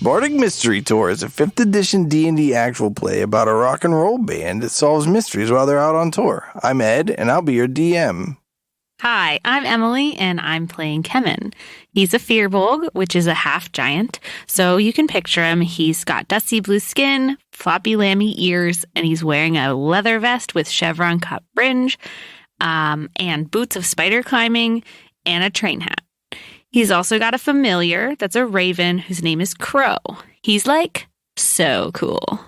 Bardic Mystery Tour is a 5th edition D&D actual play about a rock and roll band that solves mysteries while they're out on tour. I'm Ed, and I'll be your DM. Hi, I'm Emily, and I'm playing Kemen. He's a Firbolg, which is a half-giant, so you can picture him. He's got dusty blue skin, floppy lammy ears, and he's wearing a leather vest with chevron cut fringe, and boots of spider climbing, and a train hat. He's also got a familiar that's a raven whose name is Crow. He's like so cool.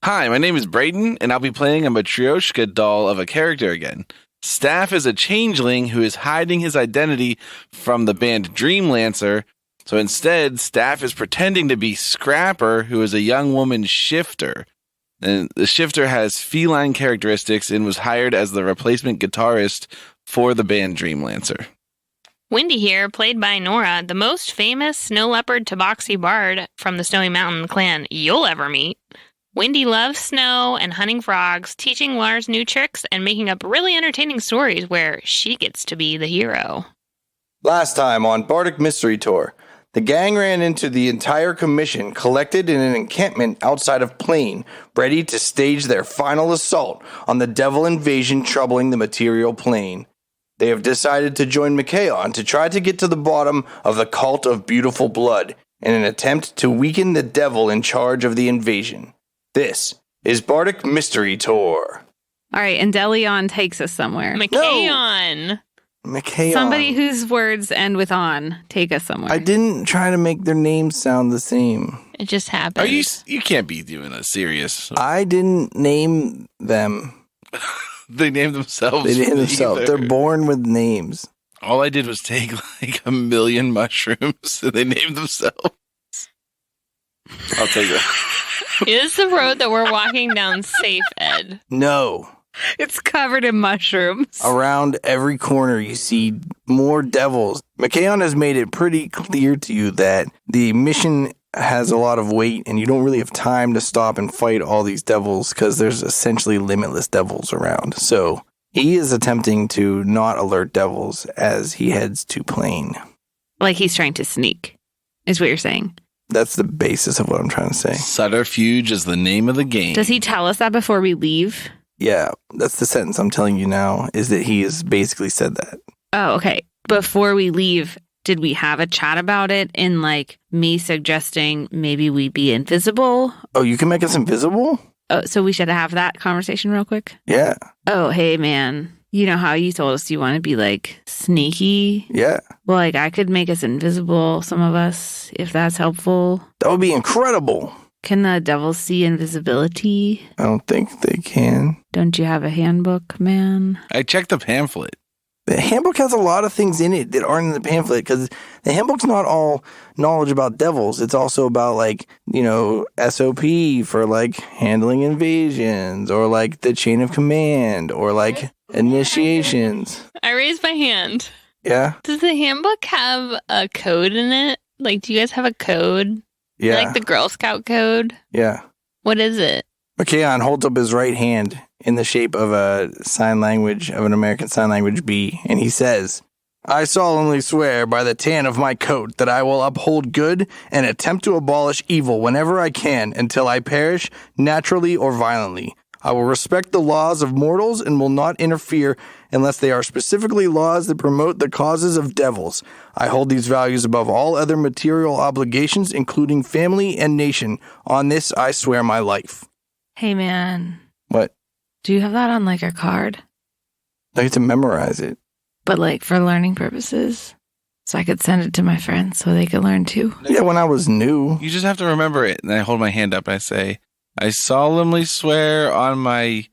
Hi, my name is Brayden, and I'll be playing a Matryoshka doll of a character again. Staff is a changeling who is hiding his identity from the band Dreamlancer, so instead, Staff is pretending to be Scrapper, who is a young woman shifter. And the shifter has feline characteristics and was hired as the replacement guitarist for the band Dreamlancer. Wendy here, played by Nora, the most famous snow leopard tabaxi bard from the Snowy Mountain clan you'll ever meet. Wendy loves snow and hunting frogs, teaching Lars new tricks, and making up really entertaining stories where she gets to be the hero. Last time on Bardic Mystery Tour, the gang ran into the entire commission collected in an encampment outside of Plain, ready to stage their final assault on the devil invasion troubling the material plane. They have decided to join Mikaon to try to get to the bottom of the cult of beautiful blood in an attempt to weaken the devil in charge of the invasion. This is Bardic Mystery Tour. All right, and Delion takes us somewhere. Mikaon. Mikaon. Somebody whose words end with on, take us somewhere. I didn't try to make their names sound the same. It just happened. You can't be doing a serious. I didn't name them. They named themselves. They named themselves. They're born with names. All I did was take like 1 million mushrooms and they named themselves. I'll take that. Is the road that we're walking down safe, Ed? No. It's covered in mushrooms. Around every corner you see more devils. Mikaon has made it pretty clear to you that the mission has a lot of weight and you don't really have time to stop and fight all these devils because there's essentially limitless devils around. So he is attempting to not alert devils as he heads to Plain. Like he's trying to sneak, is what you're saying. That's the basis of what I'm trying to say. Subterfuge is the name of the game. Does he tell us that before we leave? Yeah, that's the sentence I'm telling you now, is that he has basically said that. Oh, okay. Before we leave, did we have a chat about it in like me suggesting maybe we be invisible? Oh, you can make us invisible? Oh, so we should have that conversation real quick? Yeah. Oh, hey, man. You know how you told us you want to be like sneaky? Yeah. Well, like I could make us invisible, some of us, if that's helpful. That would be incredible. Can the devils see invisibility? I don't think they can. Don't you have a handbook, man? I checked the pamphlet. The handbook has a lot of things in it that aren't in the pamphlet because the handbook's not all knowledge about devils. It's also about like, SOP for like handling invasions or like the chain of command or like initiations. I raised my hand. Yeah? Does the handbook have a code in it? Like, do you guys have a code? Yeah. Like the Girl Scout code? Yeah. What is it? Mikaon holds up his right hand in the shape of an American Sign Language B, and he says, I solemnly swear by the tan of my coat that I will uphold good and attempt to abolish evil whenever I can until I perish naturally or violently. I will respect the laws of mortals and will not interfere unless they are specifically laws that promote the causes of devils. I hold these values above all other material obligations, including family and nation. On this, I swear my life. Hey, man. What? Do you have that on like a card? I get to memorize it. But like for learning purposes? So I could send it to my friends so they could learn too? Yeah, when I was new. You just have to remember it. And I hold my hand up and I say, I solemnly swear on my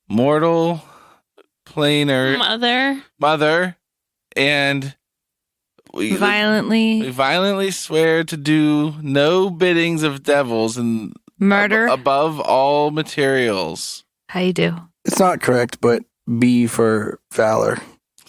mortal planar mother and we violently swear to do no biddings of devils and murder above all materials. How you do? It's not correct, but B for valor.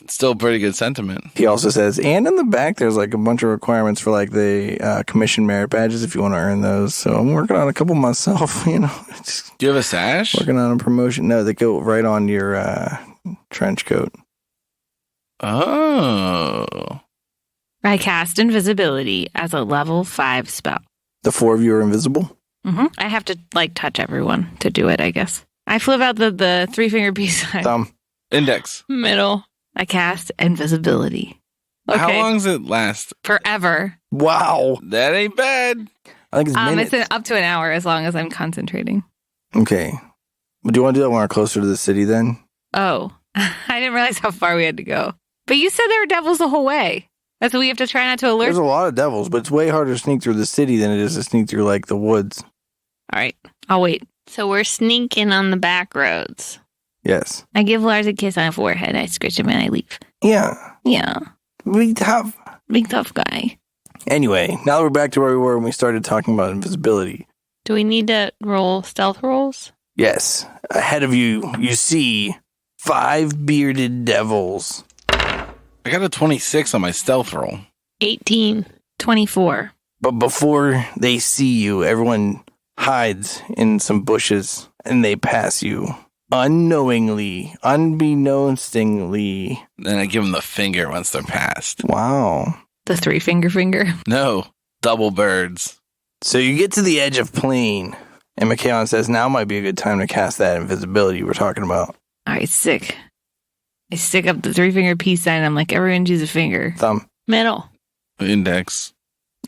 It's still a pretty good sentiment. He also says, and in the back, there's like a bunch of requirements for like the commission merit badges if you want to earn those. So I'm working on a couple myself, Just do you have a sash? Working on a promotion. No, they go right on your trench coat. Oh. I cast invisibility as a level 5 spell. The 4 of you are invisible? I have to, touch everyone to do it, I guess. I flip out the 3-finger peace sign. Thumb. Index. Middle. I cast invisibility. Okay. How long does it last? Forever. Wow. That ain't bad. I think it's minutes. It's up to an hour as long as I'm concentrating. Okay. But do you want to do that when we're closer to the city then? Oh, I didn't realize how far we had to go. But you said there were devils the whole way. That's what we have to try not to alert. There's a lot of devils, but it's way harder to sneak through the city than it is to sneak through, the woods. All right, I'll wait. So we're sneaking on the back roads. Yes. I give Lars a kiss on the forehead. I scratch him and I leave. Yeah. Yeah, We have... big tough guy. Anyway, now we're back to where we were when we started talking about invisibility. Do we need to roll stealth rolls? Yes. Ahead of you, you see 5 bearded devils. I got a 26 on my stealth roll. 18. 24. But before they see you, everyone hides in some bushes and they pass you unknowingly, unbeknownstly. Then I give them the finger once they're past. Wow. The 3-finger finger. No, double birds. So you get to the edge of plain, and McKeon says, now might be a good time to cast that invisibility we're talking about. All right, sick. I stick up the 3-finger peace sign. I'm like, everyone choose a finger. Thumb. Middle. Index.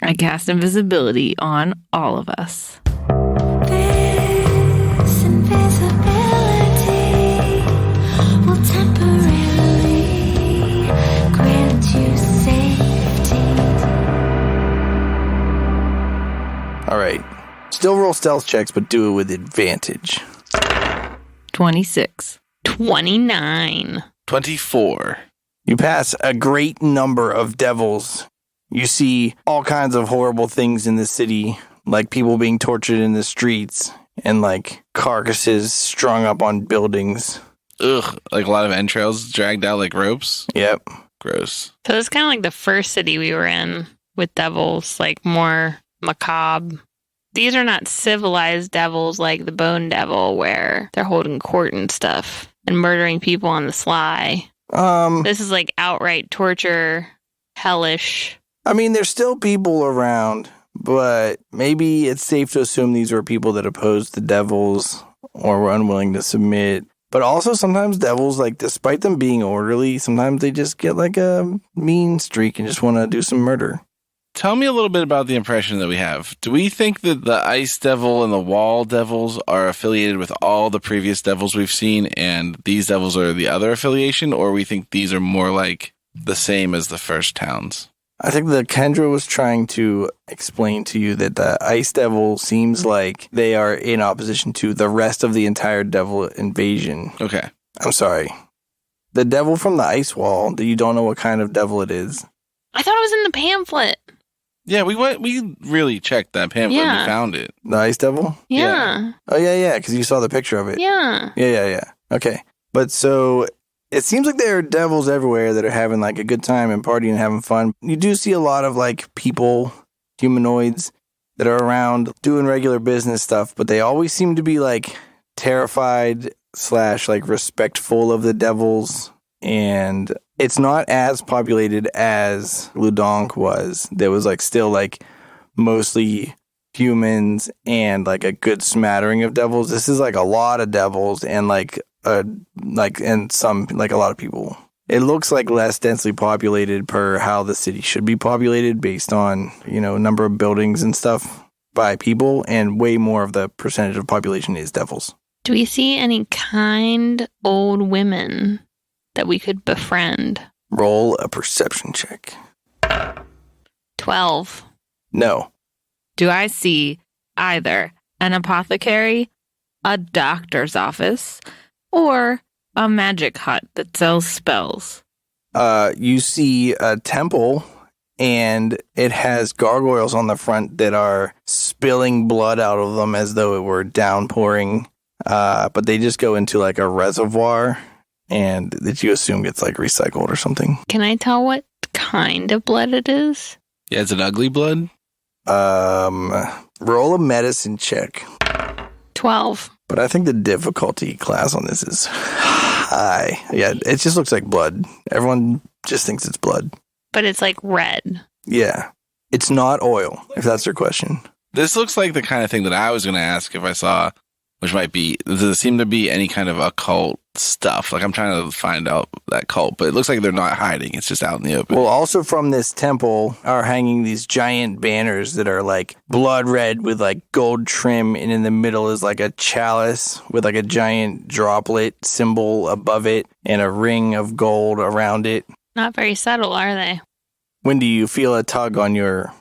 I cast invisibility on all of us. This invisibility will temporarily grant you safety. All right. Still roll stealth checks, but do it with advantage. 26. 29. 24. You pass a great number of devils. You see all kinds of horrible things in the city, like people being tortured in the streets and carcasses strung up on buildings. Ugh, like a lot of entrails dragged out like ropes. Yep. Gross. So it's kind of like the first city we were in with devils, more macabre. These are not civilized devils like the Bone Devil, where they're holding court and stuff and murdering people on the sly. This is outright torture, hellish. I mean, there's still people around, but maybe it's safe to assume these were people that opposed the devils or were unwilling to submit. But also sometimes devils, despite them being orderly, sometimes they just get a mean streak and just want to do some murder. Tell me a little bit about the impression that we have. Do we think that the Ice Devil and the Wall Devils are affiliated with all the previous devils we've seen and these devils are the other affiliation, or we think these are more the same as the first towns? I think that Kendra was trying to explain to you that the Ice Devil seems like they are in opposition to the rest of the entire devil invasion. Okay. I'm sorry. The devil from the ice wall, that you don't know what kind of devil it is. I thought it was in the pamphlet. Yeah, we really checked that pamphlet and Yeah. we found it. The Ice Devil? Yeah. Oh, yeah, because you saw the picture of it. Yeah. Yeah. Okay. But so it seems like there are devils everywhere that are having a good time and partying and having fun. You do see a lot of people, humanoids that are around doing regular business stuff, but they always seem to be terrified / respectful of the devils. And it's not as populated as Ludonk was. There was still mostly humans and a good smattering of devils. This is a lot of devils and and some a lot of people. It looks less densely populated per how the city should be populated based on number of buildings and stuff by people, and way more of the percentage of population is devils. Do we see any kind old women that we could befriend? Roll a perception check. 12. No. Do I see either an apothecary, a doctor's office, or a magic hut that sells spells? You see a temple, and it has gargoyles on the front that are spilling blood out of them as though it were downpouring. But they just go into a reservoir, and that you assume gets recycled or something. Can I tell what kind of blood it is? Yeah, it's an ugly blood. Roll a medicine check. 12. But I think the difficulty class on this is high. Yeah, it just looks like blood. Everyone just thinks it's blood. But it's red. Yeah. It's not oil, if that's your question. This looks like the kind of thing that I was going to ask if I saw, which might be, does it seem to be any kind of occult stuff? Like I'm trying to find out that cult, but it looks like they're not hiding. It's just out in the open. Well, also from this temple are hanging these giant banners that are like blood red with like gold trim, and in the middle is like a chalice with like a giant droplet symbol above it and a ring of gold around it. Not very subtle, are they? When do you feel a tug on your...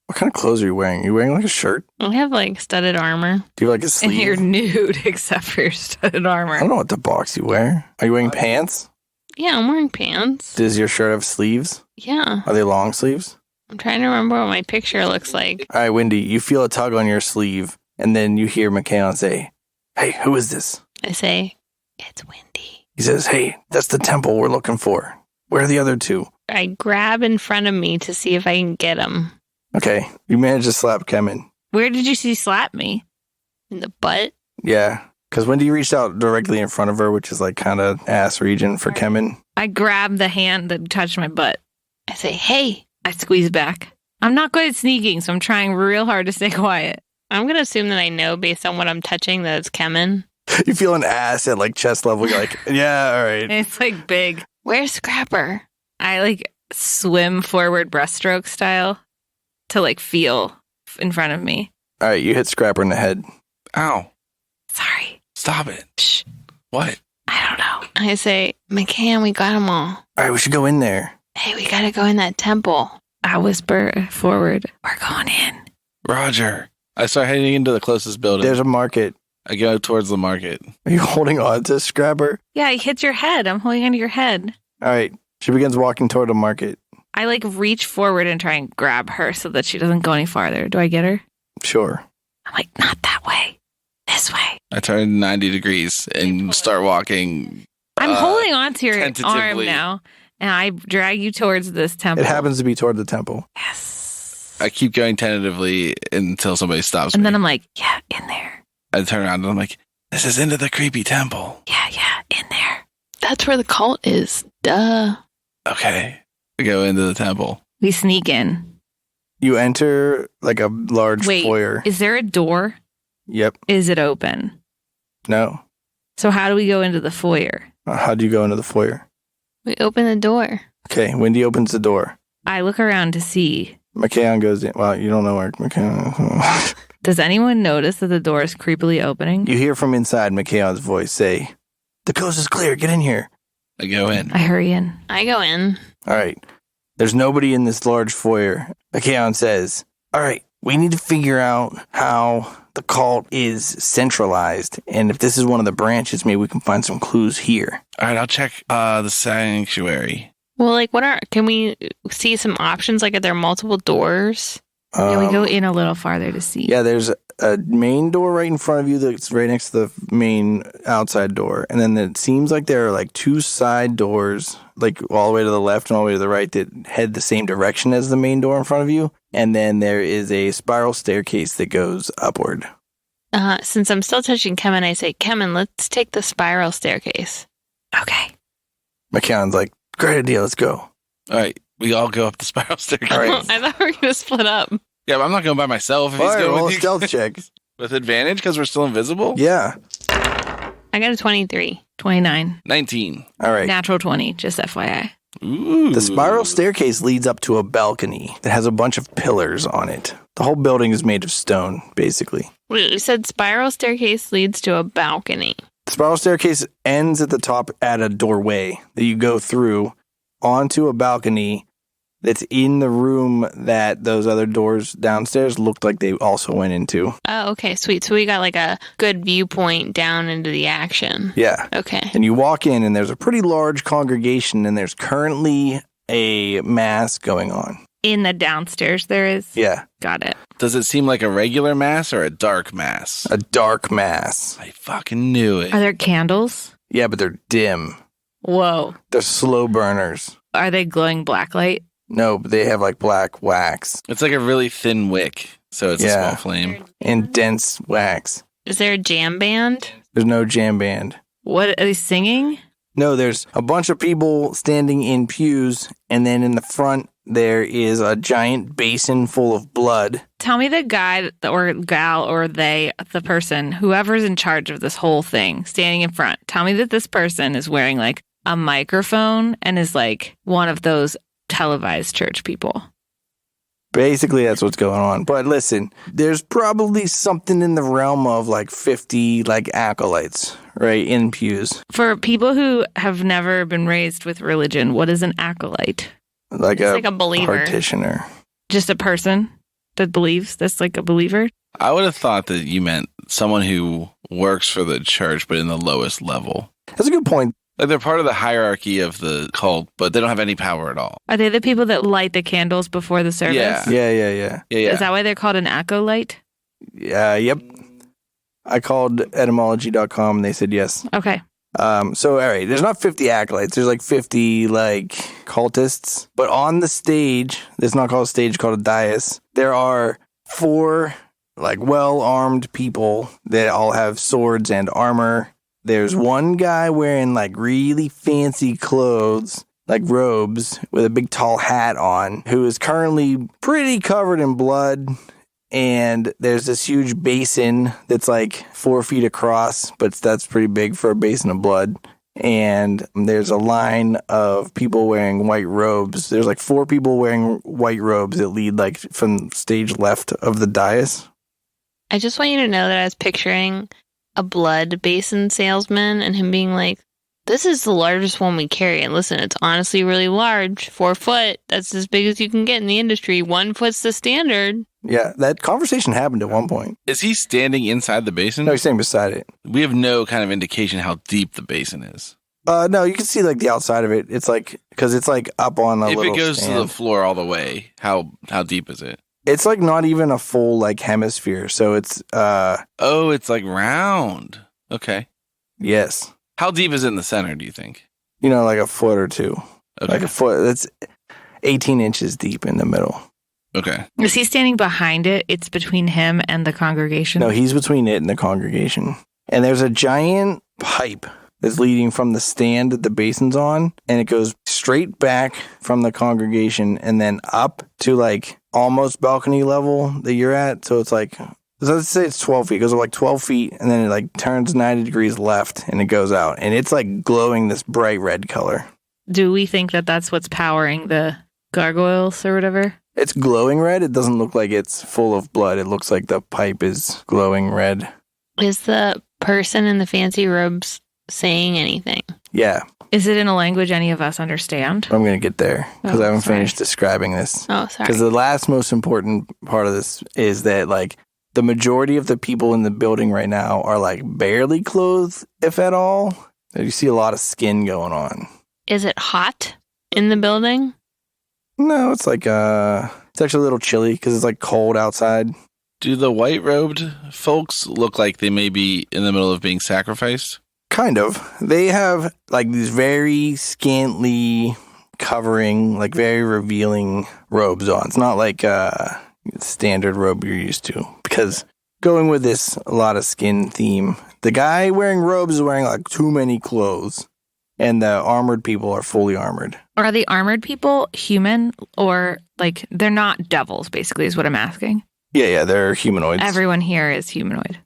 What kind of clothes are you wearing? Are you wearing like a shirt? I have like studded armor. Do you have like a And sleeve? you're nude except for your studded I armor. don't know what the box you wear. Are you wearing pants? Yeah, I'm wearing pants. Does your shirt have sleeves? Yeah. Are they long sleeves? I'm trying to remember what my picture looks like. All right, Wendy, you feel a tug on your sleeve, and then you hear McKayon say, "Hey, who is this?" I say, it's Wendy. He says, "Hey, that's the temple we're looking for. Where are the other two?" I grab in front of me to see if I can get him Okay, you managed to slap Kemen. Where did you see slap me? in the butt. Yeah, because Wendy reached out directly in front of her, which is like kind of ass region for Kemen. I grabbed the hand that touched my butt. I say, hey, I squeeze back. I'm not good at sneaking, so I'm trying real hard to stay quiet. I'm going to assume that I know based on what I'm touching that it's Kemen. You feel an ass at like chest level. You're like, yeah, all right. And it's like big. Where's Scrapper? I like swim forward breaststroke style to like feel in front of me. All right, you hit Scrapper in the head. Ow. Sorry. Stop it. Shh. What? I don't know. I say, McCann, we got them all. All right, we should go in there. Hey, we got to go in that temple. I whisper forward. We're going in. Roger. I start heading into the closest building. There's a market. I go towards the market. Are you holding on to Scrapper? Yeah, it hits your head. I'm holding onto your head. All right, she begins walking toward the market. I like reach forward and try and grab her so that she doesn't go any farther. Do I get her? Sure. I'm like, not that way. This way. I turn 90 degrees and start walking. I'm holding onto your arm tentatively. now, and I drag you towards this temple. It happens to be toward the temple. Yes. I keep going tentatively until somebody stops me. And then I'm like, yeah, in there. I turn around and I'm like, this is into the creepy temple. Yeah, in there. That's where the cult is. Duh. Okay. I go into the temple. We sneak in. You enter like a large Wait, foyer. is there a door? Yep. Is it open? No. So how do we go into the foyer? How do you go into the foyer? We open the door. Okay, Wendy opens the door. I look around to see. McKayon goes in. Well, you don't know where McKayon is. Does anyone notice that the door is creepily opening? You hear from inside McKayon's voice say, "The coast is clear. Get in here." I go in. I hurry in. I go in. All right. There's nobody in this large foyer. McKayon says, "All right, we need to figure out how the cult is centralized. And if this is one of the branches, maybe we can find some clues here." All right, I'll check the sanctuary. Well, like, can we see some options? Like, are there multiple doors? Yeah, we go in a little farther to see. Yeah, there's a main door right in front of you that's right next to the main outside door. And then it seems like there are like two side doors, like all the way to the left and all the way to the right, that head the same direction as the main door in front of you. And then there is a spiral staircase that goes upward. Since I'm still touching Kemen, I say, Kemen, let's take the spiral staircase. Okay. McKayon's like, "Great idea, let's go." All right, we all go up the spiral staircase. All right. I thought we were going to split up. Yeah, but I'm not going by myself. If All he's right, going roll a with you. stealth check. With advantage because we're still invisible? Yeah. I got a 23. 29. 19. All right. Natural 20, just FYI. Ooh. The spiral staircase leads up to a balcony that has a bunch of pillars on it. The whole building is made of stone, basically. Wait, you said spiral staircase leads to a balcony. The spiral staircase ends at the top at a doorway that you go through onto a balcony that's in the room that those other doors downstairs looked like they also went into. Oh, okay, sweet. So we got like a good viewpoint down into the action. Yeah. Okay. And you walk in and there's a pretty large congregation and there's currently a mass going on. In the downstairs there is? Yeah. Got it. Does it seem like a regular mass or a dark mass? A dark mass. I fucking knew it. Are there candles? Yeah, but they're dim. Whoa. They're slow burners. Are they glowing black light? No, but they have like black wax It's like a really thin wick, so it's a Yeah. small flame. and dense wax. Is there a jam band? There's no jam band. What are they singing? No, there's a bunch of people standing in pews, and then in the front there is a giant basin full of blood. Tell me the guy or gal or the person, whoever's in charge of this whole thing, standing in front. Tell me that this person is wearing like a microphone and is like one of those televised church people. Basically, that's what's going on. But listen, there's probably something in the realm of like 50 like acolytes, right, in pews. For people who have never been raised with religion, what is an acolyte? Like It's like a believer. practitioner. Just a person that believes that's like a believer? I would have thought that you meant someone who works for the church, but in the lowest level. That's a good point. Like they're part of the hierarchy of the cult, but they don't have any power at all. Are they the people that light the candles before the service? Yeah. Yeah. Yeah. Is that why they're called an acolyte? Yep. I called etymology.com and they said yes. Okay. So, all right, there's not 50 acolytes. There's like 50 like cultists. But on the stage, it's not called a stage, it's called a dais. There are 4 like well-armed people that all have swords and armor. There's one guy wearing like really fancy clothes, like robes, with a big tall hat on, who is currently pretty covered in blood. And there's this huge basin that's like 4 feet across, but that's pretty big for a basin of blood. And there's a line of people wearing white robes. There's like 4 people wearing white robes that lead like from stage left of the dais. I just want you to know that I was picturing a blood basin salesman and him being like, this is the largest one we carry. And listen, it's honestly really large. 4 foot. That's as big as you can get in the industry. 1 foot's the standard. Yeah, that conversation happened at one point. Is he standing inside the basin? No, he's standing beside it. We have no kind of indication how deep the basin is. No, you can see like the outside of it. It's like, because it's like up on a If little it goes stand. to the floor all the way, how deep is it? It's like not even a full like hemisphere. So it's, Oh, it's like round. Okay. yes. How deep is it in the center, do you think? You know, like a foot or 2. Okay. Like a foot. That's 18 inches deep in the middle. Okay. Is he standing behind it? It's between him and the congregation? No, he's between it and the congregation. And there's a giant pipe that's leading from the stand that the basin's on, and it goes straight back from the congregation and then up to like almost balcony level that you're at. So it's like, so let's say it's 12 feet. It goes up like 12 feet and then it like turns 90 degrees left and it goes out. And it's like glowing this bright red color. Do we think that that's what's powering the gargoyles or whatever? It's glowing red. It doesn't look like it's full of blood. It looks like the pipe is glowing red. Is the person in the fancy robes saying anything? Yeah, Is it in a language any of us understand? I'm going to get there because Oh, I haven't sorry. finished describing this. Oh, sorry. Because the last most important part of this is that like the majority of the people in the building right now are like barely clothed, if at all. You see a lot of skin going on. Is it hot in the building? No, it's like it's actually a little chilly because it's like cold outside. Do the white robed folks look like they may be in the middle of being sacrificed? Kind of. They have like these very scantily covering, like very revealing robes on. It's not like a standard robe you're used to because going with this a lot of skin theme, the guy wearing robes is wearing like too many clothes and the armored people are fully armored. Are the armored people human or like they're not devils, basically, is what I'm asking? Yeah, they're humanoids. Everyone here is humanoid.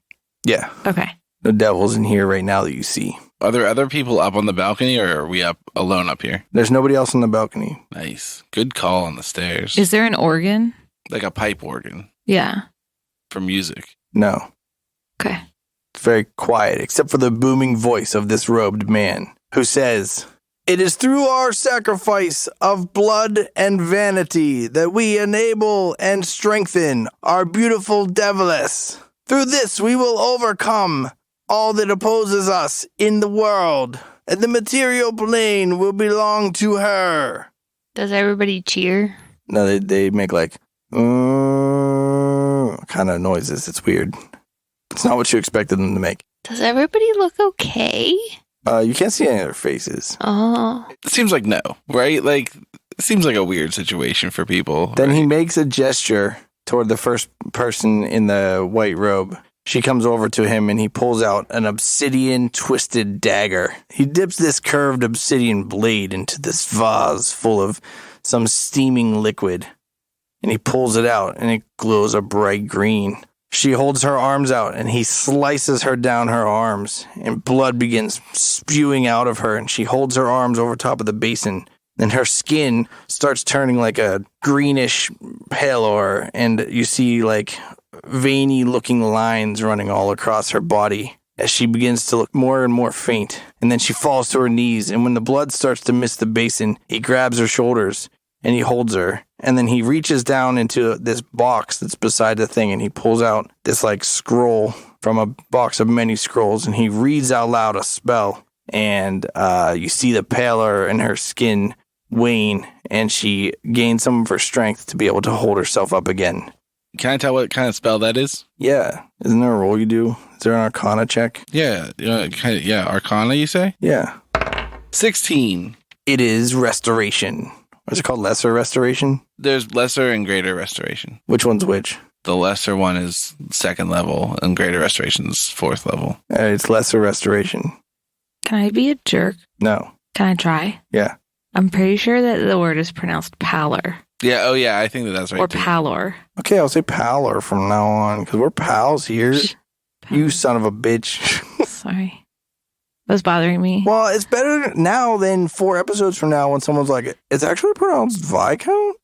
Yeah. Okay. The devils in here right now that you see. Are there other people up on the balcony, or are we up alone up here? There's nobody else on the balcony. Nice. Good call on the stairs. Is there an organ? Like a pipe organ Yeah. for music. No. Okay. It's very quiet, except for the booming voice of this robed man who says, "It is through our sacrifice of blood and vanity that we enable and strengthen our beautiful deviless. Through this we will overcome all that opposes us in the world, and the material plane will belong to her." Does everybody cheer? No, they make like kind of noises. It's weird. It's not what you expected them to make. Does everybody look okay? You can't see any of their faces. Oh. It seems like no, right? Like, it seems like a weird situation for people. Then right? he makes a gesture toward the first person in the white robe. She comes over to him and he pulls out an obsidian twisted dagger. He dips this curved obsidian blade into this vase full of some steaming liquid. And he pulls it out, and it glows a bright green. She holds her arms out, and he slices her down her arms, and blood begins spewing out of her, and she holds her arms over top of the basin. Then her skin starts turning like a greenish pallor, and you see like veiny-looking lines running all across her body as she begins to look more and more faint. And then she falls to her knees, and when the blood starts to mist the basin, he grabs her shoulders, and he holds her. And then he reaches down into this box that's beside the thing, and he pulls out this like scroll from a box of many scrolls, and he reads out loud a spell. And you see the pallor in her skin wane, and she gains some of her strength to be able to hold herself up again. Can I tell what kind of spell that is? Yeah. Isn't there a roll you do? Is there an Arcana check? Yeah. Arcana, you say? Yeah. 16. It is Restoration. Or is it called Lesser Restoration? There's lesser and greater restoration. Which one's which? The lesser one is 2nd level, and greater restoration is 4th level. It's Lesser Restoration. Can I be a jerk? No. Can I try? Yeah. I'm pretty sure that the word is pronounced pallor. Yeah, oh yeah, I think that's right. Or too. pallor. Okay, I'll say Pallor from now on, because we're pals here. You son of a bitch. Sorry. That was bothering me. Well, it's better now than 4 episodes from now when someone's like, it's actually pronounced Viscount?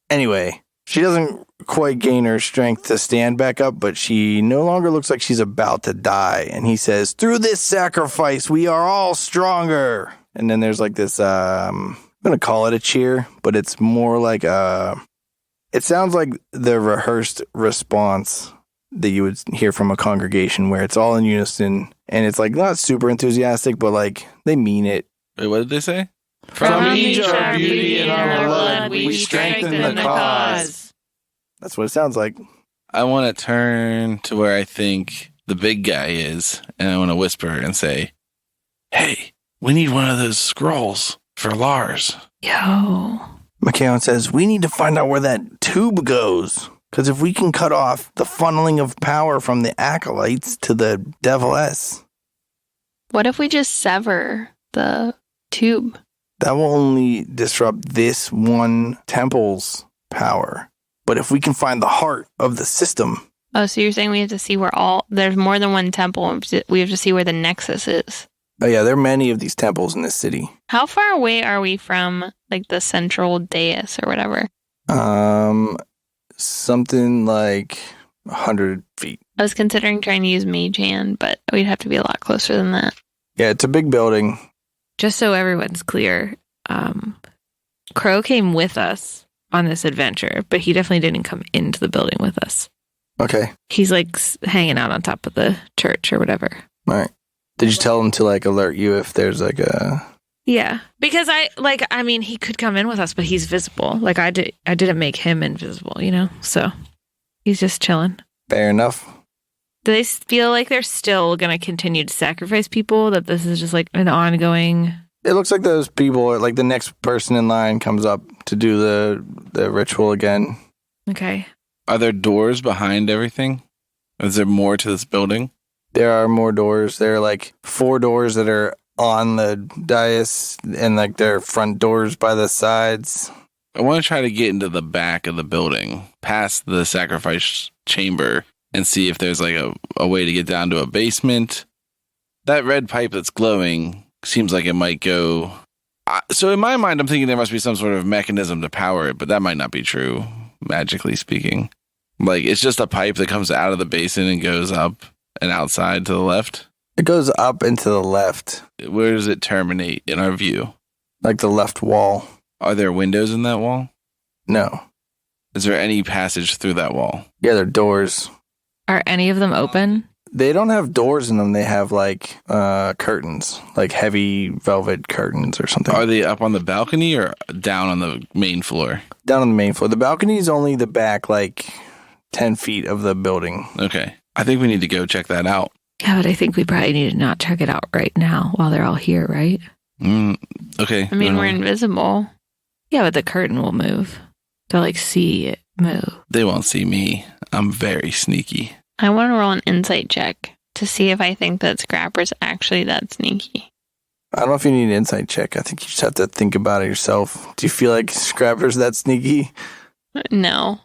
Anyway, she doesn't quite gain her strength to stand back up, but she no longer looks like she's about to die. And he says, through this sacrifice, we are all stronger. And then there's like this, I'm going to call it a cheer, but it's more like it sounds like the rehearsed response that you would hear from a congregation where it's all in unison. And it's like not super enthusiastic, but like they mean it. Wait, what did they say? From each our beauty and our blood, we strengthen the cause. That's what it sounds like. I want to turn to where I think the big guy is, and I want to whisper and say, hey, we need one of those scrolls for Lars. Yo. McKeown says, we need to find out where that tube goes. Because if we can cut off the funneling of power from the acolytes to the Deviless, What if we just sever the tube? that will only disrupt this one temple's power. But if we can find the heart of the system, Oh, so you're saying we have to see where there's more than one temple. We have to see where the nexus is. oh yeah, there are many of these temples in this city. How far away are we from like the central dais or whatever? Something like 100 feet. I was considering trying to use Mage Hand, but we'd have to be a lot closer than that. Yeah, it's a big building. Just so everyone's clear, Crow came with us on this adventure, but he definitely didn't come into the building with us. Okay. He's like hanging out on top of the church or whatever. All right. Did you tell him to like alert you if there's like a... Yeah, because I mean, he could come in with us, but he's visible. Like I didn't make him invisible, you know? So he's just chilling. Fair enough. Do they feel like they're still going to continue to sacrifice people? That this is just like an ongoing... It looks like those people are like the next person in line comes up to do the ritual again. Okay. Are there doors behind everything? Is there more to this building? There are more doors. There are like 4 doors that are on the dais and like their front doors by the sides. I want to try to get into the back of the building, past the sacrifice chamber, and see if there's like a way to get down to a basement. That red pipe that's glowing seems like it might go... So in my mind, I'm thinking there must be some sort of mechanism to power it, but that might not be true, magically speaking. Like, it's just a pipe that comes out of the basin and goes up and outside to the left. It goes up and to the left, Where does it terminate in our view? like the left wall. Are there windows in that wall? No. Is there any passage through that wall? Yeah, they're doors. Are any of them open? They don't have doors in them. They have like curtains, like heavy velvet curtains or something. Are they up on the balcony or down on the main floor? Down on the main floor. The balcony is only the back, like 10 feet of the building. Okay. I think we need to go check that out. Yeah, but I think we probably need to not check it out right now while they're all here, right? Okay. I mean, we're invisible. Yeah, but the curtain will move. They'll like see it move. They won't see me. I'm very sneaky. I want to roll an insight check to see if I think that Scrapper's actually that sneaky. I don't know if you need an insight check. I think you just have to think about it yourself. Do you feel like Scrapper's that sneaky? No.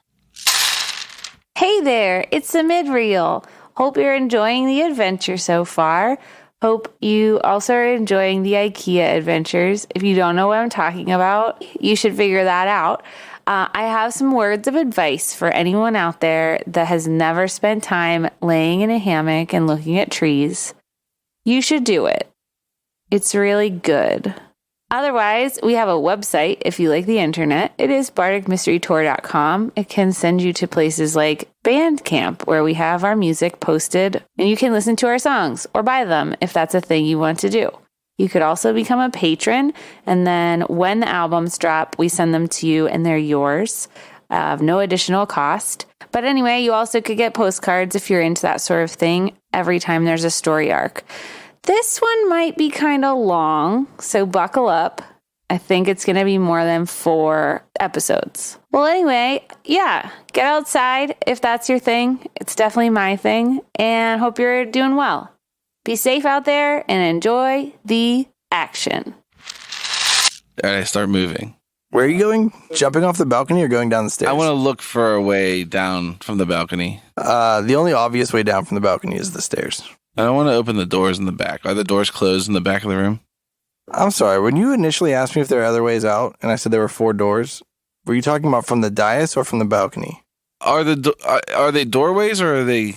Hey there, it's the mid-reel. Hope you're enjoying the adventure so far. Hope you also are enjoying the IKEA adventures. If you don't know what I'm talking about, you should figure that out. I have some words of advice for anyone out there that has never spent time laying in a hammock and looking at trees. You should do it. It's really good. Otherwise, we have a website if you like the internet. It is bardicmysterytour.com. It can send you to places like Bandcamp, where we have our music posted, and you can listen to our songs or buy them if that's a thing you want to do. You could also become a patron, and then when the albums drop, we send them to you and they're yours of no additional cost. But anyway, you also could get postcards if you're into that sort of thing every time there's a story arc. This one might be kind of long, so buckle up. I think it's going to be more than 4 episodes. Well, anyway, yeah, get outside if that's your thing. It's definitely my thing, and hope you're doing well. Be safe out there and enjoy the action. All right, I start moving. Where are you going? Jumping off the balcony or going down the stairs? I want to look for a way down from the balcony. The only obvious way down from the balcony is the stairs. I don't want to open the doors in the back. Are the doors closed in the back of the room? I'm sorry, when you initially asked me if there are other ways out, and I said there were 4 doors, were you talking about from the dais or from the balcony? Are they doorways, or are they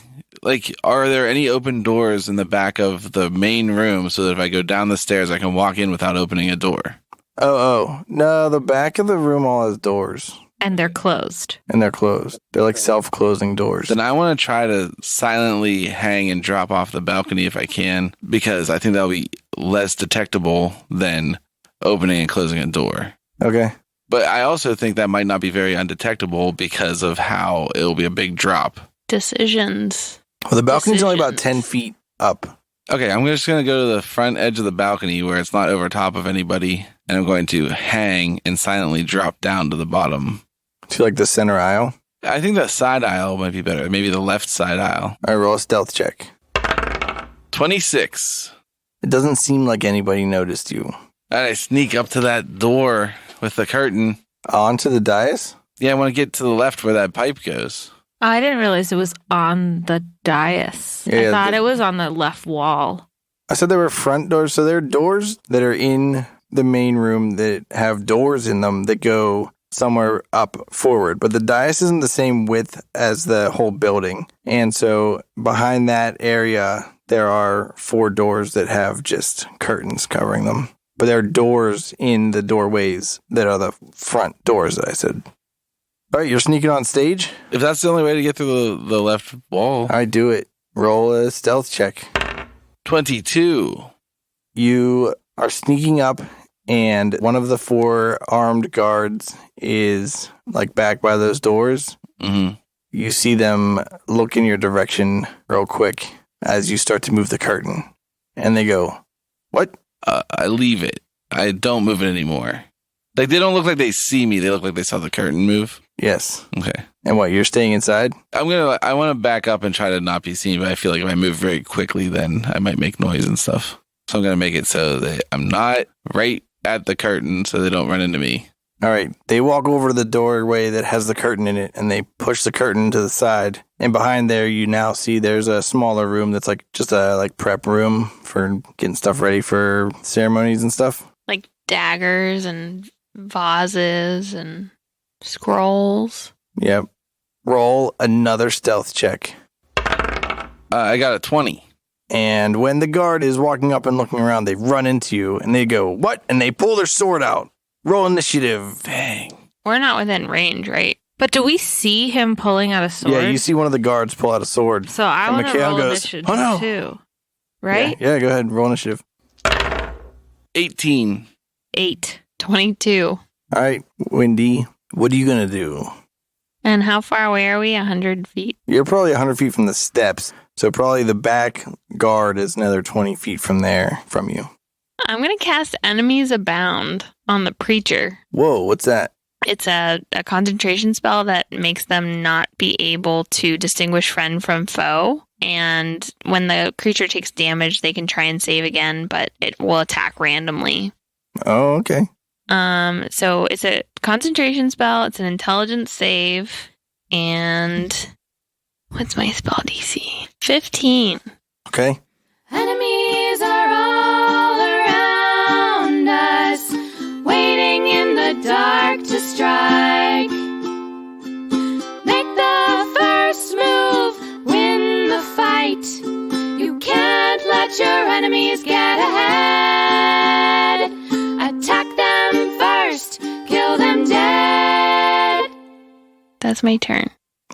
are there any open doors in the back of the main room so that if I go down the stairs I can walk in without opening a door? Oh, no, the back of the room all has doors. And they're closed. And they're closed. They're like self-closing doors. Then I want to try to silently hang and drop off the balcony if I can, because I think that'll be less detectable than opening and closing a door. Okay. But I also think that might not be very undetectable because of how it'll be a big drop. Decisions. Well, the balcony's only about 10 feet up. Okay, I'm just going to go to the front edge of the balcony where it's not over top of anybody, and I'm going to hang and silently drop down to the bottom. To like the center aisle? I think the side aisle might be better. Maybe the left side aisle. All right, roll a stealth check. 26. It doesn't seem like anybody noticed you. All right, I sneak up to that door with the curtain. Onto the dais? Yeah, I want to get to the left where that pipe goes. I didn't realize it was on the dais. Yeah, I thought it was on the left wall. I said there were front doors, so there are doors that are in the main room that have doors in them that go somewhere up forward, but the dais isn't the same width as the whole building. And so behind that area, there are 4 doors that have just curtains covering them. But there are doors in the doorways that are the front doors that I said. All right, you're sneaking on stage? If that's the only way to get through the left wall. All right, do it. Roll a stealth check. 22. You are sneaking up, and one of the 4 armed guards is like back by those doors. Mm-hmm. You see them look in your direction real quick as you start to move the curtain. And they go, "What?" I leave it. I don't move it anymore. Like, they don't look like they see me. They look like they saw the curtain move. Yes. Okay. And what, you're staying inside? I want to back up and try to not be seen, but I feel like if I move very quickly, then I might make noise and stuff. So I'm going to make it so that I'm not right at the curtain so they don't run into me. All right. They walk over to the doorway that has the curtain in it, and they push the curtain to the side. And behind there, you now see there's a smaller room that's like just a like prep room for getting stuff ready for ceremonies and stuff. Like daggers and vases and scrolls. Yep. Roll another stealth check. I got a 20. And when the guard is walking up and looking around, they run into you, and they go, "What?" And they pull their sword out. Roll initiative. Dang. We're not within range, right? But do we see him pulling out a sword? Yeah, you see one of the guards pull out a sword. So I And want to Mikhail roll goes, initiative "Oh, no." too. Right? Yeah, go ahead. Roll initiative. 18. 8. 22. All right, Wendy, what are you going to do? And how far away are we? 100 feet? You're probably 100 feet from the steps, so probably the back guard is another 20 feet from there, from you. I'm going to cast Enemies Abound on the preacher. Whoa, what's that? It's a concentration spell that makes them not be able to distinguish friend from foe. And when the creature takes damage, they can try and save again, but it will attack randomly. Oh, okay. So it's a concentration spell. It's an intelligence save. And what's my spell DC? 15. Okay. Enemies are all around us, waiting in the dark to strike. Make the first move, win the fight. You can't let your enemies get ahead. Attack them first, kill them dead. That's my turn.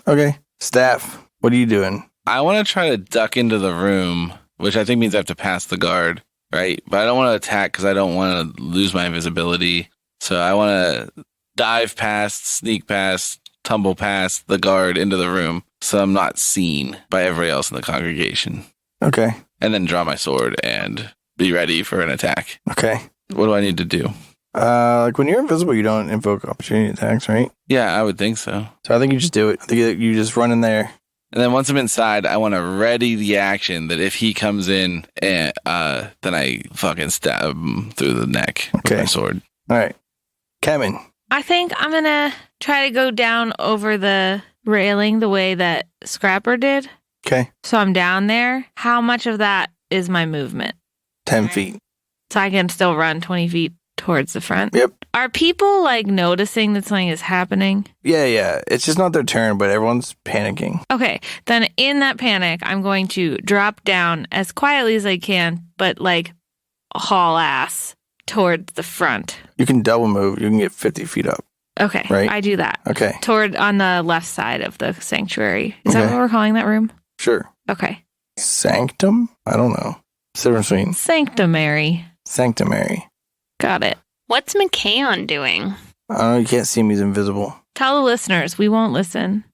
Okay. Staff, what are you doing? I want to try to duck into the room, which I think means I have to pass the guard, right? But I don't want to attack because I don't want to lose my invisibility. So I want to dive past, sneak past, tumble past the guard into the room so I'm not seen by everybody else in the congregation. Okay. And then draw my sword and be ready for an attack. Okay. What do I need to do? Like when you're invisible, you don't invoke opportunity attacks, right? Yeah, I would think so. So I think you just do it. I think you just run in there. And then once I'm inside, I want to ready the action that if he comes in, then I fucking stab him through the neck with my sword. All right. Kevin. I think I'm going to try to go down over the railing the way that Scrapper did. Okay. So I'm down there. How much of that is my movement? 10 feet. So I can still run 20 feet towards the front? Yep. Are people like noticing that something is happening? Yeah. It's just not their turn, but everyone's panicking. Okay. Then in that panic, I'm going to drop down as quietly as I can, but like haul ass towards the front. You can double move. You can get 50 feet up. Okay. Right? I do that. Okay. Toward on the left side of the sanctuary. Is that Okay. what we're calling that room? Sure. Okay. Sanctum? I don't know. Difference between Sanctumary. sanctumary. Got it. What's McKayon doing? I don't know. You can't see him. He's invisible. Tell the listeners. We won't listen.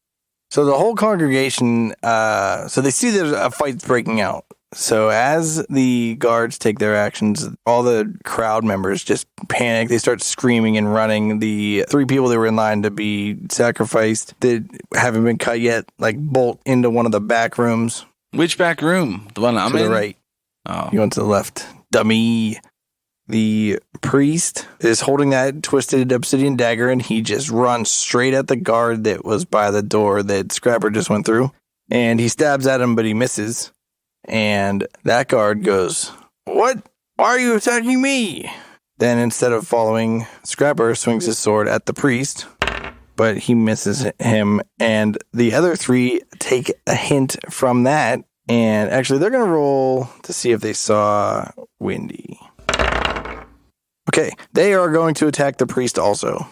So the whole congregation, so they see there's a fight breaking out. So as the guards take their actions, all the crowd members just panic. They start screaming and running. The 3 people that were in line to be sacrificed that haven't been cut yet, like bolt into one of the back rooms. Which back room? The one I'm to in? the right. Oh. You went to the left. Dummy. The priest is holding that twisted obsidian dagger, and he just runs straight at the guard that was by the door that Scrapper just went through. And he stabs at him, but he misses. And that guard goes, "What? Why are you attacking me?" Then instead of following, Scrapper swings his sword at the priest, but he misses him. And the other 3 take a hint from that. And actually, they're going to roll to see if they saw Windy. Okay, they are going to attack the priest also.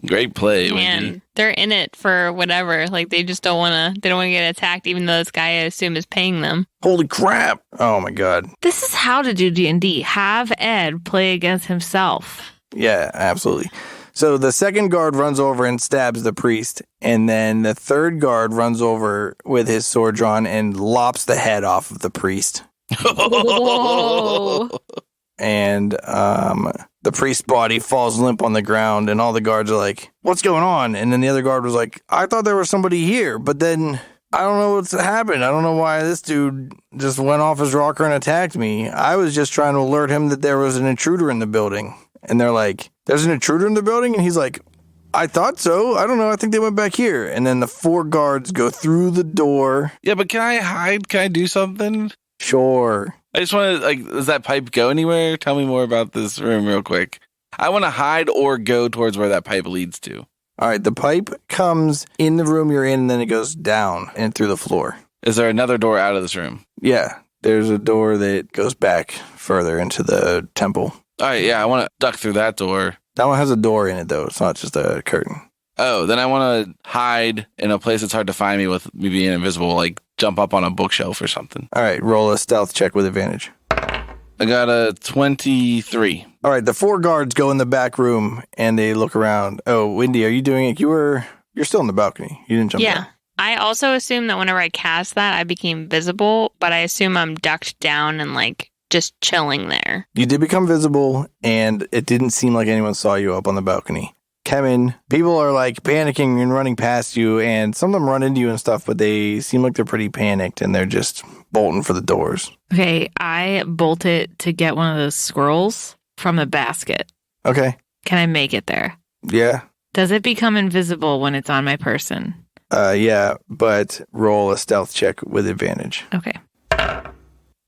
Great play, Man, Wendy. they're in it for whatever. Like they just don't want to get attacked, even though this guy, I assume, is paying them. Holy crap. Oh my god. This is how to do D&D. Have Ed play against himself. Yeah, absolutely. So the second guard runs over and stabs the priest, and then the third guard runs over with his sword drawn and lops the head off of the priest. Whoa. And the priest's body falls limp on the ground, and all the guards are like, "What's going on?" And then the other guard was like, "I thought there was somebody here, but then I don't know what's happened. I don't know why this dude just went off his rocker and attacked me. I was just trying to alert him that there was an intruder in the building." And they're like, "There's an intruder in the building?" And he's like, "I thought so. I don't know. I think they went back here." And then the 4 guards go through the door. Yeah, but can I hide? Can I do something? Sure. I just want to, does that pipe go anywhere? Tell me more about this room real quick. I want to hide or go towards where that pipe leads to. All right. The pipe comes in the room you're in, and then it goes down and through the floor. Is there another door out of this room? Yeah. There's a door that goes back further into the temple. All right, yeah, I want to duck through that door. That one has a door in it, though. It's not just a curtain. Oh, then I want to hide in a place that's hard to find me with me being invisible, like jump up on a bookshelf or something. All right. Roll a stealth check with advantage. I got a 23. All right. The 4 guards go in the back room, and they look around. Oh, Wendy, are you doing it? You're still in the balcony. You didn't jump Yeah. down. I also assume that whenever I cast that, I became visible, but I assume I'm ducked down and like just chilling there. You did become visible, and it didn't seem like anyone saw you up on the balcony. Kevin, people are like panicking and running past you, and some of them run into you and stuff, but they seem like they're pretty panicked and they're just bolting for the doors. Okay, I bolt it to get one of those scrolls from the basket. Okay. Can I make it there? Yeah. Does it become invisible when it's on my person? Yeah, but roll a stealth check with advantage. Okay.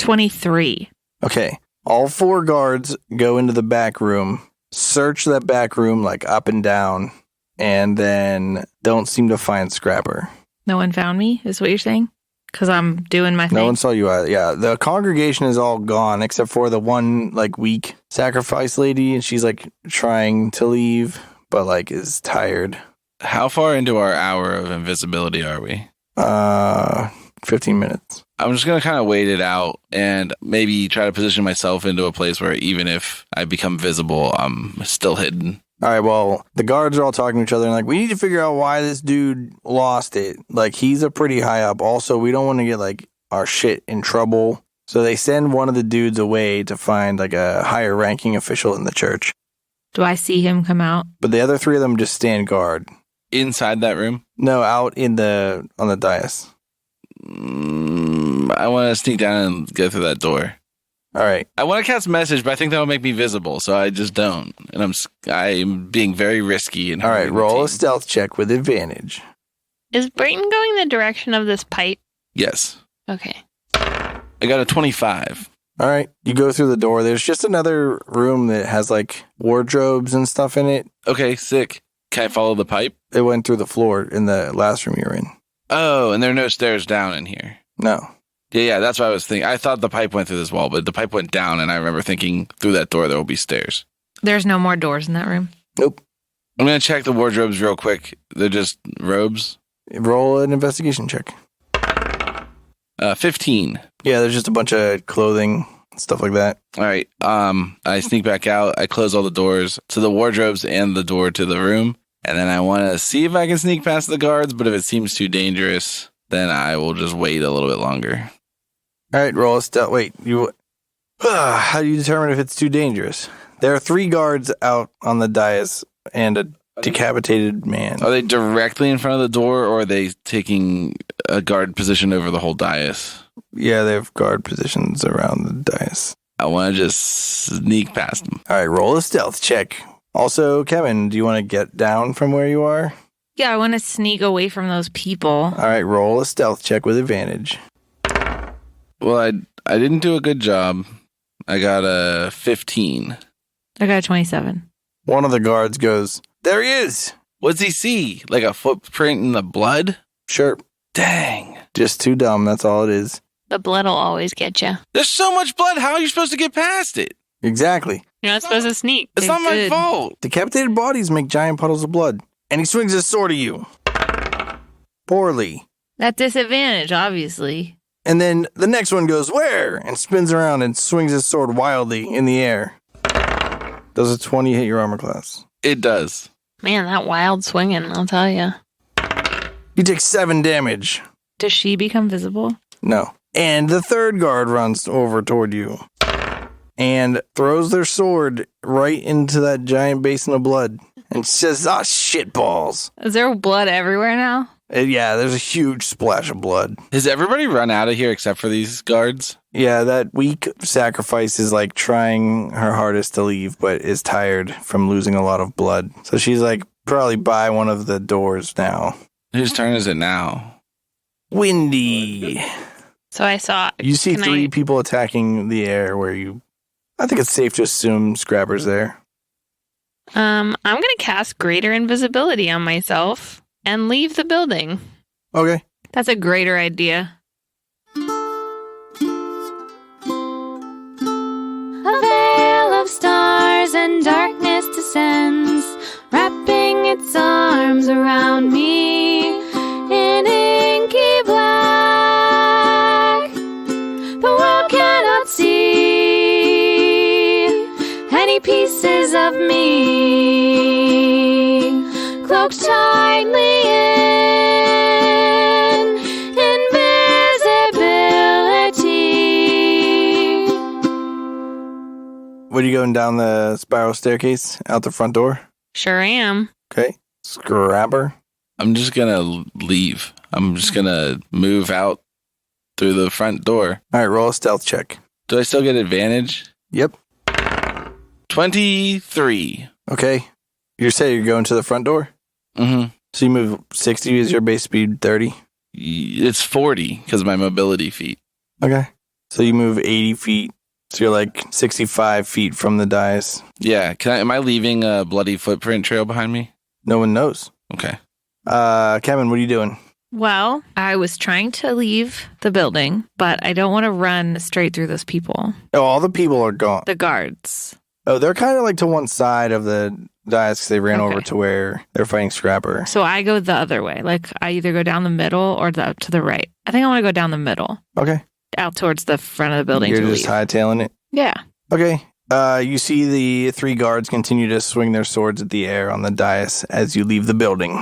23. Okay. All 4 guards go into the back room, search that back room like up and down, and then don't seem to find Scrapper. No one found me, is what you're saying? Because I'm doing my thing. No one saw you either. Yeah, the congregation is all gone except for the one like weak sacrifice lady, and she's like trying to leave, but like is tired. How far into our hour of invisibility are we? 15 minutes. I'm just going to kind of wait it out and maybe try to position myself into a place where even if I become visible, I'm still hidden. All right, well, the guards are all talking to each other and like, we need to figure out why this dude lost it. Like, he's a pretty high up. Also, we don't want to get like our shit in trouble. So they send one of the dudes away to find like a higher ranking official in the church. Do I see him come out? But the other 3 of them just stand guard. Inside that room? No, out on the dais. I want to sneak down and go through that door. All right. I want to cast message, but I think that'll make me visible, so I just don't. And I'm being very risky. All right, roll a stealth check with advantage. Is Brayton going the direction of this pipe? Yes. Okay. I got a 25. All right, you go through the door. There's just another room that has like wardrobes and stuff in it. Okay, sick. Can I follow the pipe? It went through the floor in the last room you were in. Oh, and there are no stairs down in here. No. Yeah, that's what I was thinking. I thought the pipe went through this wall, but the pipe went down, and I remember thinking through that door there will be stairs. There's no more doors in that room. Nope. I'm going to check the wardrobes real quick. They're just robes. Roll an investigation check. 15. Yeah, there's just a bunch of clothing, stuff like that. All right. I sneak back out. I close all the doors to the wardrobes and the door to the room. And then I want to see if I can sneak past the guards, but if it seems too dangerous, then I will just wait a little bit longer. All right, roll a stealth. Wait, how do you determine if it's too dangerous? There are 3 guards out on the dais and a decapitated man. Are they directly in front of the door, or are they taking a guard position over the whole dais? Yeah, they have guard positions around the dais. I want to just sneak past them. All right, roll a stealth check. Also, Kevin, do you want to get down from where you are? Yeah, I want to sneak away from those people. All right, roll a stealth check with advantage. Well, I didn't do a good job. I got a 15. I got a 27. One of the guards goes, "There he is." What's he see? Like a footprint in the blood? Sure. Dang. Just too dumb, that's all it is. The blood will always get you. There's so much blood. How are you supposed to get past it? Exactly. You're not supposed to sneak. It's not my good. fault. Decapitated bodies make giant puddles of blood. And he swings his sword at you. Poorly. At disadvantage, obviously. And then the next one goes, "Where?" and spins around and swings his sword wildly in the air. Does a 20 hit your armor class? It does. Man, that wild swinging, I'll tell you. You take 7 damage. Does she become visible? No. And the 3rd guard runs over toward you and throws their sword right into that giant basin of blood and says, "Ah, shit balls." Is there blood everywhere now? Yeah, there's a huge splash of blood. Has everybody run out of here except for these guards? Yeah, that weak sacrifice is like trying her hardest to leave, but is tired from losing a lot of blood. So she's like probably by one of the doors now. Whose turn is it now? Windy. So I saw. You see can 3 I- people attacking the air where I think it's safe to assume Scrapper's there. I'm going to cast Greater Invisibility on myself and leave the building. Okay. That's a greater idea. A veil of stars and darkness descends, wrapping its arms around me in inky black. The world cannot see any pieces of me, cloaked tightly in invisibility. What are you going down the spiral staircase out the front door? Sure am. Okay. Scrapper. I'm just gonna leave. I'm just gonna move out through the front door. All right, roll a stealth check. Do I still get advantage? Yep. 23. Okay. You say you're going to the front door? Mm-hmm. So you move 60, is your base speed 30? It's 40 because of my mobility feat. Okay. So you move 80 feet. So you're like 65 feet from the dais. Yeah. Am I leaving a bloody footprint trail behind me? No one knows. Okay. Kevin, what are you doing? Well, I was trying to leave the building, but I don't want to run straight through those people. Oh, all the people are gone. The guards. Oh, they're kind of like to one side of the dais because they ran Okay. over to where they're fighting Scrapper. So I go the other way. Like I either go down the middle or to the right. I think I want to go down the middle, Okay. out towards the front of the building You're to just leave. hightailing it? Yeah. Okay. You see the 3 guards continue to swing their swords at the air on the dais as you leave the building.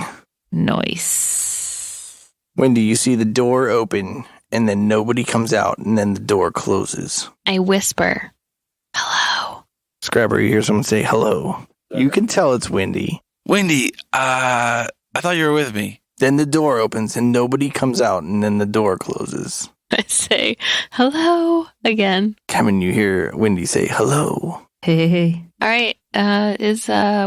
Nice. Wendy, you see the door open, and then nobody comes out, and then the door closes. I whisper, hello. Scrapper, you hear someone say hello. You can tell it's Wendy. Wendy, I thought you were with me. Then the door opens, and nobody comes out, and then the door closes. I say, hello again. Kevin, you hear Wendy say hello. Hey. All right.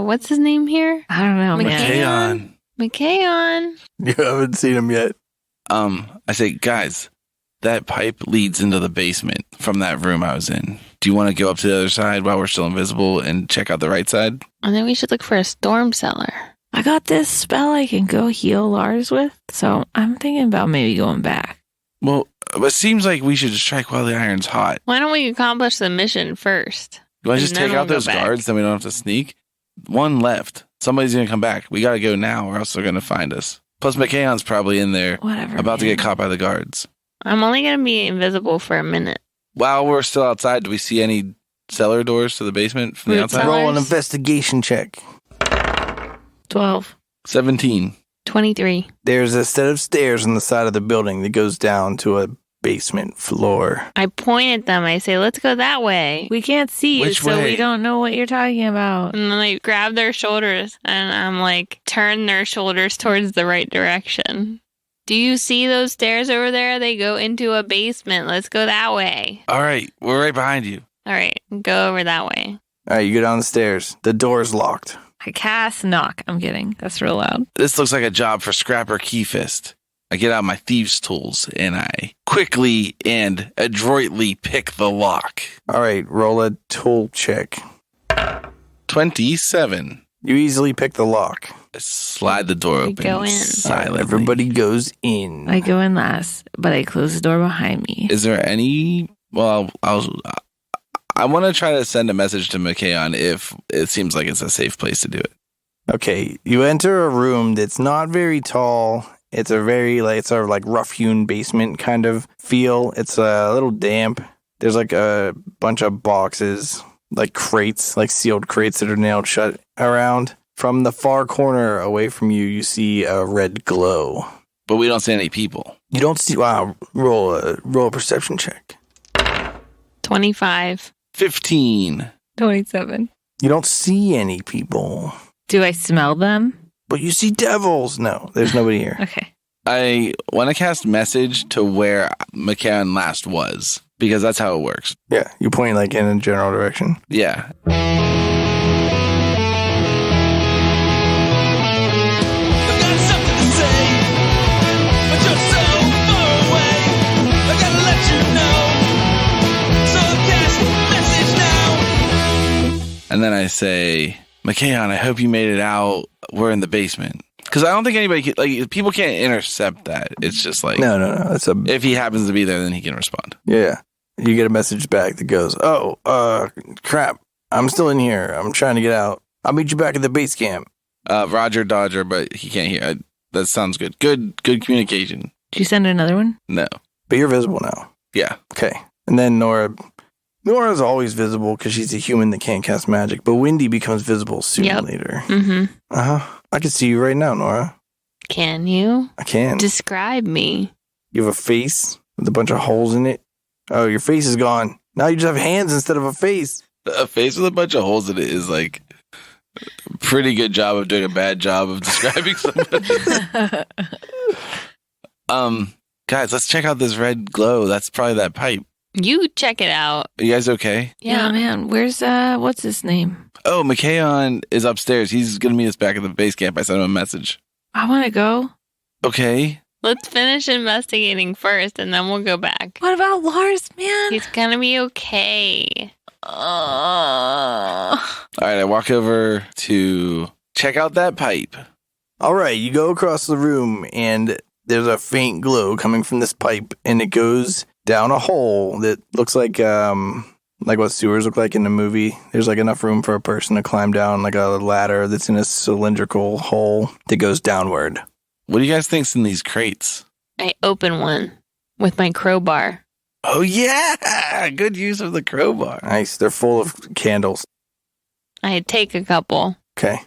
What's his name here? I don't know, man. McKayon. McKayon. You haven't seen him yet. I say, guys, that pipe leads into the basement from that room I was in. Do you want to go up to the other side while we're still invisible and check out the right side? And then we should look for a storm cellar. I got this spell I can go heal Lars with, so I'm thinking about maybe going back. Well, it seems like we should strike while the iron's hot. Why don't we accomplish the mission first? You want to And just then take out we'll go those back. guards, then we don't have to sneak? One left. Somebody's going to come back. We got to go now or else they're going to find us. Plus, McKayon's probably in there Whatever. about to man. get caught by the guards. I'm only going to be invisible for a minute. While we're still outside, do we see any cellar doors to the basement from the Root outside? cellar? Roll an investigation check. 12. 17. 23. There's a set of stairs on the side of the building that goes down to a basement floor. I point at them. I say, let's go that way. We can't see you, Which so way? we don't know what you're talking about. And then I grab their shoulders and I'm like, turn their shoulders towards the right direction. Do you see those stairs over there? They go into a basement. Let's go that way. All right. We're right behind you. All right, go over that way. All right, you go down the stairs. The door's locked. I cast knock. I'm kidding. That's real loud. This looks like a job for Scrapper Keyfist. I get out my thieves' tools and I quickly and adroitly pick the lock. All right, roll a tool check. 27. You easily pick the lock. I slide the door I open. go in. Silently. Everybody goes in. I go in last, but I close the door behind me. Is there any? Well, I want to try to send a message to McKayon if it seems like it's a safe place to do it. Okay, you enter a room that's not very tall. It's a very it's sort of like rough-hewn basement kind of feel. It's a little damp. There's like a bunch of boxes, like crates, like sealed crates that are nailed shut around. From the far corner away from you, you see a red glow. But we don't see any people. You don't see. Wow, roll a perception check. 25. 15. 27. You don't see any people, Do I smell them? but you see devils. No, there's nobody here. Okay. I want to cast message to where McKayon last was because that's how it works. Yeah, you point like in a general direction. Yeah. I've got something to say, but you're so far away. I gotta let you know. So cast message now. And then I say, McKayon, I hope you made it out. We're in the basement. Because I don't think anybody can, like, people can't intercept that. It's just like, No. It's a if he happens to be there, then he can respond. yeah. You get a message back that goes, "Oh, crap! I'm still in here. I'm trying to get out. I'll meet you back at the base camp." Roger Dodger, but he can't hear. That sounds good. Good communication. Did you send another one? No. But you're visible now. Yeah. Okay. And then Nora's always visible because she's a human that can't cast magic. But Wendy becomes visible sooner or Yep. later. Mm-hmm. I can see you right now, Nora. Can you? I can. Describe me. You have a face with a bunch of holes in it. Oh, your face is gone. Now you just have hands instead of a face. A face with a bunch of holes in it is like Pretty good job of doing a bad job of describing somebody. Guys, let's check out this red glow. That's probably that pipe. You check it out. Are you guys okay? Yeah, man. Where's, what's his name? Oh, McKayon is upstairs. He's going to meet us back at the base camp. I sent him a message. I want to go. Okay. Let's finish investigating first, and then we'll go back. What about Lars, man? He's gonna be okay. All right, I walk over to check out that pipe. All right, you go across the room, and there's a faint glow coming from this pipe, and it goes down a hole that looks like what sewers look like in the movie. There's like enough room for a person to climb down like a ladder that's in a cylindrical hole that goes downward. What do you guys think's in these crates? I open one with my crowbar. Oh, yeah! Good use of the crowbar. Nice. They're full of candles. I take a couple. Okay.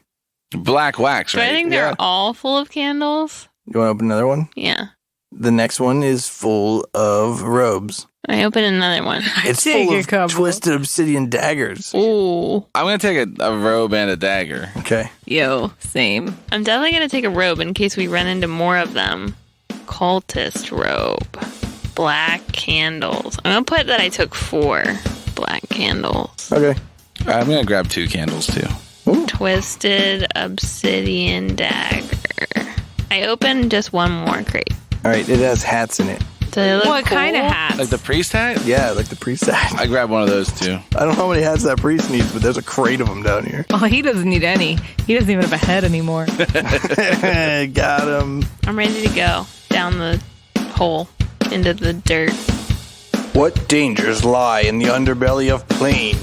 Black wax, Do right? I think they're all full of candles? You want to open another one? Yeah. The next one is full of robes. I open another one. It's take full a of couple. twisted obsidian daggers. Ooh. I'm going to take a robe and a dagger. Okay. Yo, same. I'm definitely going to take a robe in case we run into more of them. Cultist robe. Black candles. I'm going to put that I took 4 black candles. Okay. All right, I'm going to grab 2 candles, too. Twisted obsidian dagger. I opened just one more crate. All right. It has hats in it. Do they look What kind of cool? hats? Like the priest hat? Yeah, like the priest hat. I grabbed one of those, too. I don't know how many hats that priest needs, but there's a crate of them down here. Oh, he doesn't need any. He doesn't even have a head anymore. Got him. I'm ready to go down the hole into the dirt. What dangers lie in the underbelly of Plain?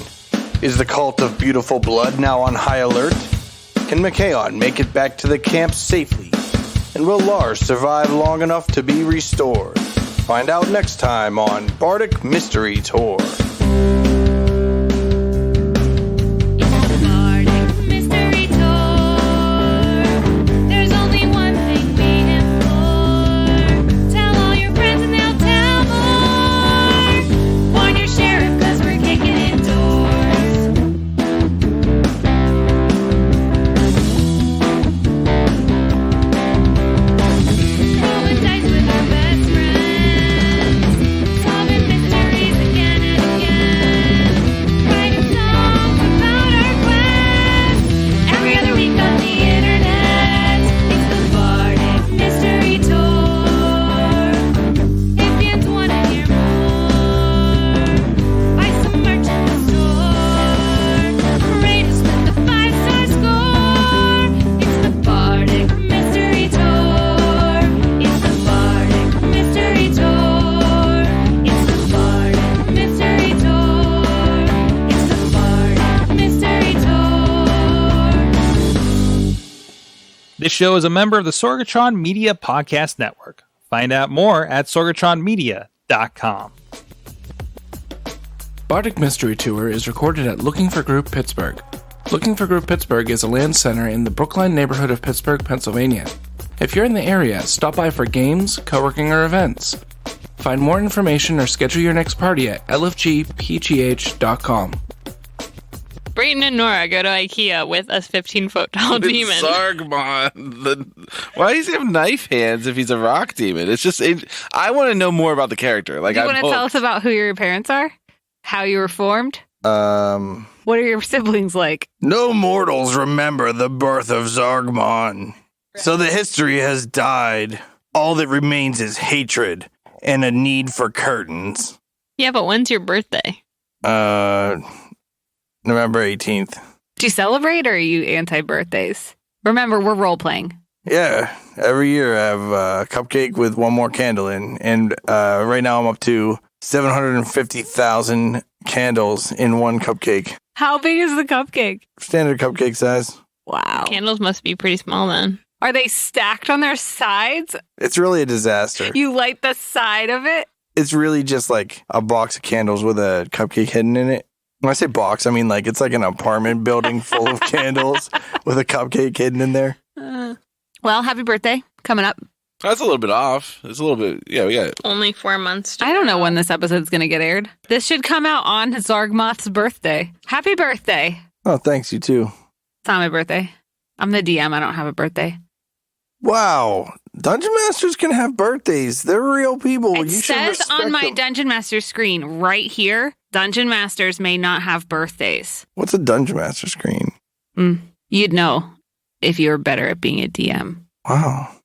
Is the cult of beautiful blood now on high alert? Can McKayon make it back to the camp safely? And will Lars survive long enough to be restored? Find out next time on Bardic Mystery Tour. Mystery tour. There's only one thing we implore. Tell all your friends and they'll tell more. Warn your sheriff 'cause we're kicking in doors. Rolling dice with our best friends. Solving mysteries again and again. Writing songs about our quest. Every other week on the internet. It's the Bardic Mystery Tour. If fans want to hear more, buy some merch in the store. Rate us with a 5-star score. It's the Bardic Mystery Tour. It's the Bardic Mystery Tour. It's the Bardic Mystery Tour. It's the Bardic Mystery Tour. This show is a member of the Sorgatron Media Podcast Network. Find out more at sorgatronmedia.com. Bardic Mystery Tour is recorded at Looking for Group Pittsburgh. Looking for Group Pittsburgh is a land center in the Brookline neighborhood of Pittsburgh, Pennsylvania. If you're in the area, stop by for games, co-working, or events. Find more information or schedule your next party at lfgpgh.com. Brayton and Nora go to IKEA with a 15-foot tall demon. Zargmon. Why does he have knife hands if he's a rock demon? It's just, I want to know more about the character. Like, Do you I'm want to tell hooked. us about who your parents are? How you were formed? What are your siblings like? No mortals remember the birth of Zargmon. So the history has died. All that remains is hatred and a need for curtains. Yeah, but when's your birthday? November 18th. Do you celebrate or are you anti-birthdays? Remember, we're role-playing. Yeah, every year I have a cupcake with one more candle in. And right now I'm up to 750,000 candles in one cupcake. How big is the cupcake? Standard cupcake size. Wow. Candles must be pretty small then. Are they stacked on their sides? It's really a disaster. You light the side of it? It's really just like a box of candles with a cupcake hidden in it. When I say box, I mean like it's like an apartment building full of candles with a cupcake hidden in there. Well, happy birthday. Coming up. That's a little bit off. It's a little bit, yeah, we got it. Only 4 months to I don't go. know when this episode's going to get aired. This should come out on Zargmoth's birthday. Happy birthday. Oh, thanks, you too. It's not my birthday. I'm the DM. I don't have a birthday. Wow. Dungeon Masters can have birthdays. They're real people. It You should says respect on my them. Dungeon Master screen right here, Dungeon Masters may not have birthdays. What's a Dungeon Master screen? You'd know if you were better at being a DM. Wow.